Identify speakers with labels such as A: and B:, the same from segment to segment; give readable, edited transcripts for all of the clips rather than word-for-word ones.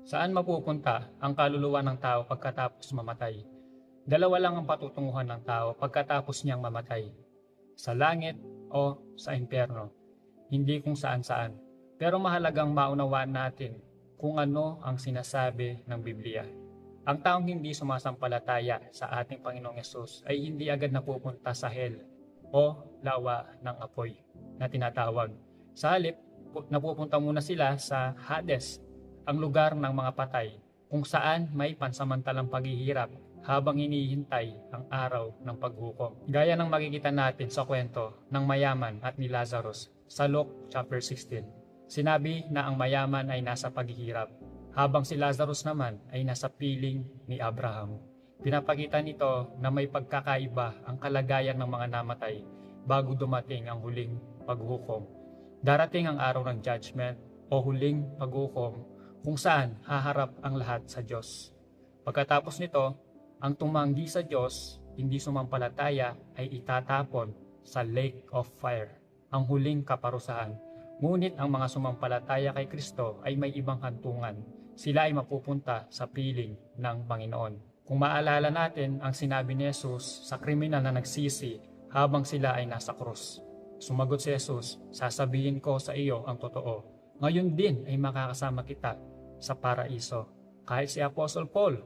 A: Saan mapupunta ang kaluluwa ng tao pagkatapos mamatay? Dalawa lang ang patutunguhan ng tao pagkatapos niyang mamatay. Sa langit o sa impyerno. Hindi kung saan-saan. Pero mahalagang maunawaan natin kung ano ang sinasabi ng Biblia. Ang taong hindi sumasampalataya sa ating Panginoong Yesus ay hindi agad napupunta sa hell o lawa ng apoy na tinatawag. Sa halip, napupunta muna sila sa Hades, ang lugar ng mga patay, kung saan may pansamantalang paghihirap habang hinihintay ang araw ng paghukom. Gaya ng makikita natin sa kwento ng mayaman at ni Lazarus sa Luke chapter 16. Sinabi na ang mayaman ay nasa paghihirap, habang si Lazarus naman ay nasa piling ni Abraham. Pinapakita nito na may pagkakaiba ang kalagayan ng mga namatay bago dumating ang huling paghukom. Darating ang araw ng judgment o huling paghukom kung saan haharap ang lahat sa Diyos. Pagkatapos nito, ang tumanggi sa Diyos, hindi sumampalataya ay itatapon sa lake of fire, ang huling kaparusahan. Ngunit ang mga sumampalataya kay Kristo ay may ibang hantungan. Sila ay mapupunta sa piling ng Panginoon. Kung maalala natin ang sinabi ni Jesus sa kriminal na nagsisi habang sila ay nasa krus. Sumagot si Jesus, sasabihin ko sa iyo ang totoo. Ngayon din ay makakasama kita sa paraiso. Kahit si Apostle Paul,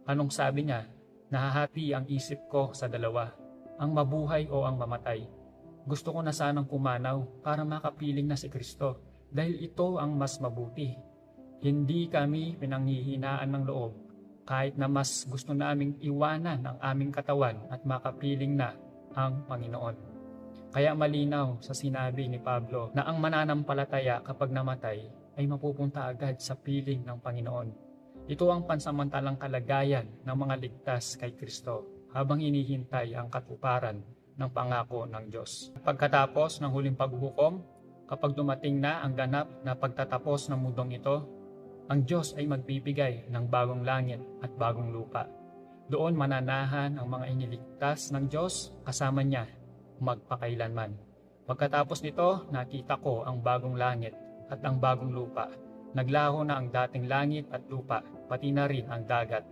A: anong sabi niya? Nahahati ang isip ko sa dalawa, ang mabuhay o ang mamatay. Gusto ko na sanang pumanaw para makapiling na si Kristo dahil ito ang mas mabuti. Hindi kami pinanghihinaan ng loob kahit na mas gusto naming iwanan ang aming katawan at makapiling na ang Panginoon. Kaya malinaw sa sinabi ni Pablo na ang mananampalataya kapag namatay ay mapupunta agad sa piling ng Panginoon. Ito ang pansamantalang kalagayan ng mga ligtas kay Kristo habang hinihintay ang katuparan ng pangako ng Diyos. Pagkatapos ng huling paghukom, kapag dumating na ang ganap na pagtatapos ng mundong ito, ang Diyos ay magbibigay ng bagong langit at bagong lupa. Doon mananahan ang mga iniligtas ng Diyos kasama niya magpakailanman. Pagkatapos nito, nakita ko ang bagong langit at ang bagong lupa. Naglaho na ang dating langit at lupa, pati na rin ang dagat.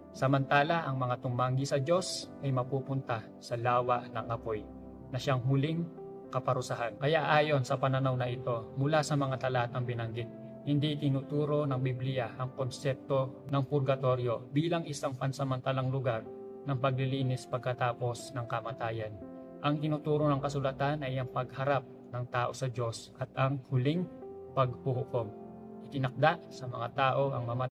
A: Samantala, ang mga tumanggi sa Diyos ay mapupunta sa lawa ng apoy, na siyang huling kaparusahan. Kaya ayon sa pananaw na ito, mula sa mga talatang binanggit, hindi tinuturo ng Biblia ang konsepto ng purgatorio bilang isang pansamantalang lugar ng paglilinis pagkatapos ng kamatayan. Ang tinuturo ng kasulatan ay ang pagharap ng tao sa Diyos at ang huling paghuhukom. Itinakda sa mga tao ang mamatay